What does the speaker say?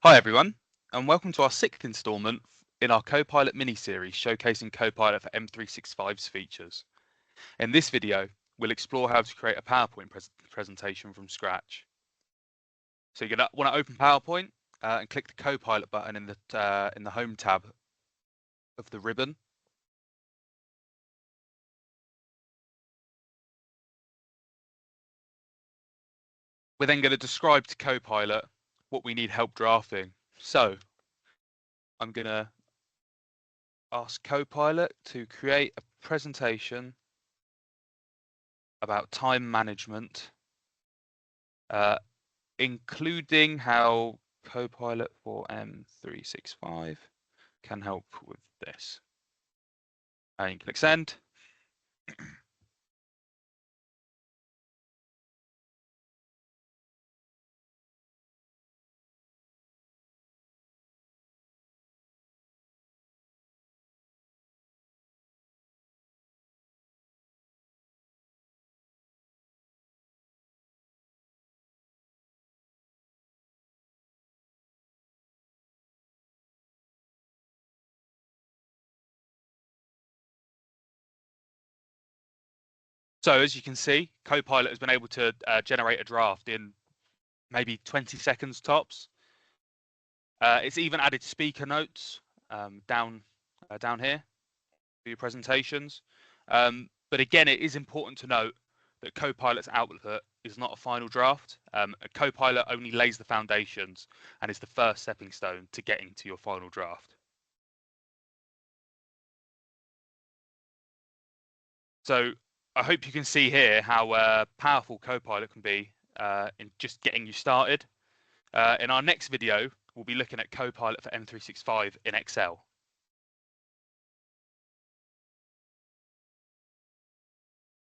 Hi everyone, and welcome to our sixth instalment in our Copilot mini-series showcasing Copilot for M365's features. In this video, we'll explore how to create a PowerPoint presentation from scratch. So you're going to want to open PowerPoint and click the Copilot button in the Home tab of the ribbon. We're then going to describe to Copilot what we need help drafting. So I'm going to ask Copilot to create a presentation about time management, including how Copilot for M365 can help with this. And you click send. So as you can see, Copilot has been able to generate a draft in maybe 20 seconds tops. It's even added speaker notes down here for your presentations. But again, it is important to note that Copilot's output is not a final draft. A Copilot only lays the foundations and is the first stepping stone to getting to your final draft. So I hope you can see here how powerful Copilot can be in just getting you started. In our next video, we'll be looking at Copilot for M365 in Excel.